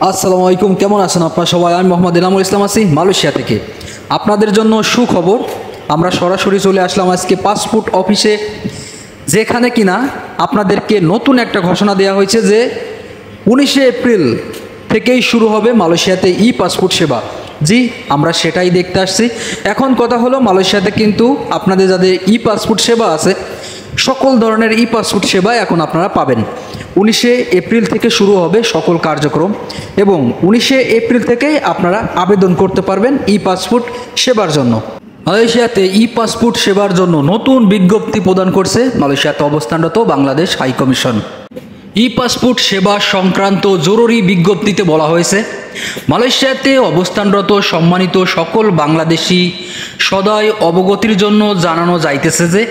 আসসালামু আলাইকুম, কেমন আছেন আপনারা সবাই? আমি মোহাম্মদ এনামুল ইসলাম আছি মালয়েশিয়া থেকে। আপনাদের জন্য সুখবর, আমরা সরাসরি চলে আসলাম আজকে পাসপোর্ট অফিসে, যেখানে কিনা আপনাদেরকে নতুন একটা ঘোষণা দেওয়া হয়েছে যে 19শে এপ্রিল থেকেই শুরু হবে মালয়েশিয়াতে ই পাসপোর্ট সেবা। জি, আমরা সেটাই দেখতে আসছি। এখন কথা হলো, মালয়েশিয়াতে কিন্তু আপনাদের যাদের ই পাসপোর্ট সেবা আছে, সকল ধরনের ই পাসপোর্ট সেবা এখন আপনারা পাবেন। 19শে এপ্রিল থেকে শুরু হবে সকল কার্যক্রম এবং 19শে এপ্রিল থেকেই আপনারা আবেদন করতে পারবেন ই পাসপোর্ট সেবার জন্য। মালয়েশিয়াতে ই পাসপোর্ট সেবার জন্য নতুন বিজ্ঞপ্তি প্রদান করছে মালয়েশিয়াতে অবস্থানরত বাংলাদেশ হাই কমিশন। ই পাসপোর্ট সেবা সংক্রান্ত জরুরি বিজ্ঞপ্তিতে বলা হয়েছে, মালয়েশিয়াতে অবস্থানরত সম্মানিত সকল বাংলাদেশি সদয় অবগতির জন্য জানানো যাইতেছে যে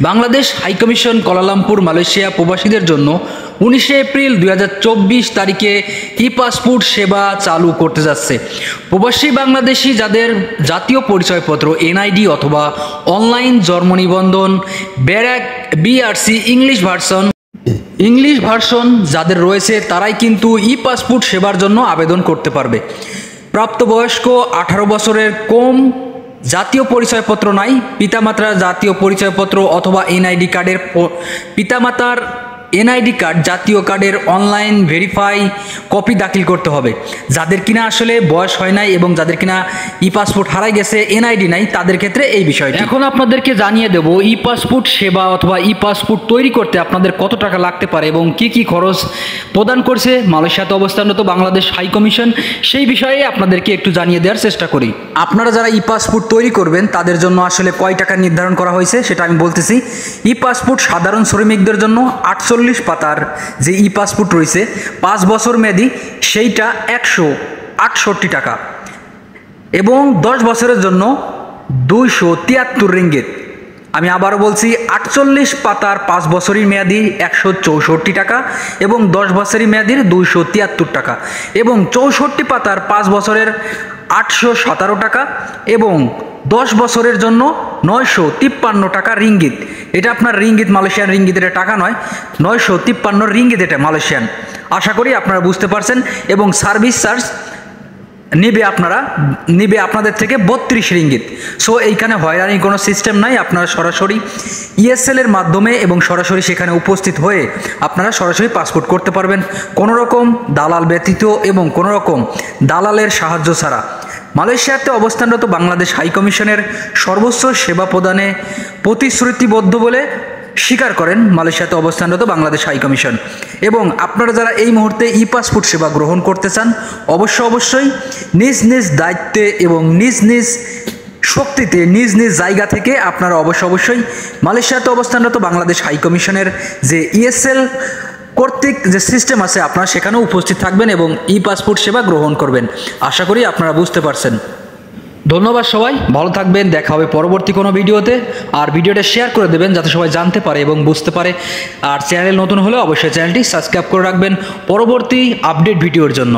বাংলাদেশ হাইকমিশন কুয়ালালামপুর মালয়েশিয়া প্রবাসীদের জন্য 19শে এপ্রিল 2024 তারিখে ই পাসপোর্ট সেবা চালু করতে যাচ্ছে। প্রবাসী বাংলাদেশি যাদের জাতীয় পরিচয়পত্র এনআইডি অথবা অনলাইন জন্ম নিবন্ধন ব্যারাক বিআরসি ইংলিশ ভার্সন যাদের রয়েছে, তারাই কিন্তু ই পাসপোর্ট সেবার জন্য আবেদন করতে পারবে। প্রাপ্তবয়স্ক 18 বছরের কম, জাতীয় পরিচয়পত্র নাই, পিতামাতার জাতীয় পরিচয়পত্র অথবা এনআইডি কার্ডের পিতামাতার এনআইডি কার্ড জাতীয় কার্ডের অনলাইন ভেরিফাই কপি দাখিল করতে হবে। যাদের কিনা আসলে বয়স হয় নাই এবং যাদের কিনা ই পাসপোর্ট হারাই গেছে, এনআইডি নাই, তাদের ক্ষেত্রে এই বিষয়টি। এখন আপনাদেরকে জানিয়ে দেব ই পাসপোর্ট সেবা অথবা ই পাসপোর্ট তৈরি করতে আপনাদের কত টাকা লাগতে পারে এবং কি কি খরচ প্রদান করছে মালয়েশিয়াতে অবস্থানরত বাংলাদেশ হাই কমিশন, সেই বিষয়ে আপনাদেরকে একটু জানিয়ে দেওয়ার চেষ্টা করি। আপনারা যারা ই পাসপোর্ট তৈরি করবেন তাদের জন্য আসলে কয় টাকা নির্ধারণ করা হয়েছে সেটা আমি বলতেছি। ই পাসপোর্ট সাধারণ শ্রমিকদের জন্য 48 পাতার যে ই পাসপোর্ট রয়েছে 5 বছর মেয়াদি, সেইটা 168 টাকা এবং 10 বছরের জন্য 273 রিঙ্গিত। আমি আবারও বলছি, 48 পাতার 5 বছরের মেয়াদি 164 টাকা এবং 10 বছরের মেয়াদির 273 টাকা এবং 64 পাতার 5 বছরের 817 টাকা এবং 10 বছরের জন্য 953 টাকা রিঙ্গিত। এটা আপনার রিঙ্গিত, মালয়েশিয়ান রিঙ্গিত, এটা টাকা নয়, 953 রিঙ্গিত এটা মালয়েশিয়ান। আশা করি আপনারা বুঝতে পারছেন। এবং সার্ভিস চার্জ নিবে আপনাদের থেকে 32 রিঙ্গিত। সো এইখানে হয়রানির কোনো সিস্টেম নাই, আপনারা সরাসরি ইএসএল এর মাধ্যমে এবং সরাসরি সেখানে উপস্থিত হয়ে আপনারা সরাসরি পাসপোর্ট করতে পারবেন, কোনো রকম দালাল ব্যতীত এবং কোনো রকম দালালের সাহায্য ছাড়া। মালয়েশিয়াতে অবস্থানরত বাংলাদেশ হাই কমিশনের সর্বোচ্চ সেবা প্রদানে প্রতিশ্রুতিবদ্ধ বলে স্বীকার করেন মালয়েশিয়াতে অবস্থানরত বাংলাদেশ হাই কমিশন। এবং আপনারা যারা এই মুহূর্তে ই পাসপোর্ট সেবা গ্রহণ করতে চান, অবশ্যই নিজ নিজ দায়িত্বে এবং নিজ নিজ শক্তিতে নিজ নিজ জায়গা থেকে আপনারা অবশ্যই মালয়েশিয়াতে অবস্থানরত বাংলাদেশ হাই কমিশনের যে ইএসএল কর্তৃক যে সিস্টেম আছে আপনারা সেখানেও উপস্থিত থাকবেন এবং ই পাসপোর্ট সেবা গ্রহণ করবেন। আশা করি আপনারা বুঝতে পারছেন। ধন্যবাদ সবাই, ভালো থাকবেন, দেখা হবে পরবর্তী কোনো ভিডিওতে। আর ভিডিওটা শেয়ার করে দেবেন যাতে সবাই জানতে পারে এবং বুঝতে পারে। আর চ্যানেল নতুন হলে অবশ্যই চ্যানেলটি সাবস্ক্রাইব করে রাখবেন পরবর্তী আপডেট ভিডিওর জন্য।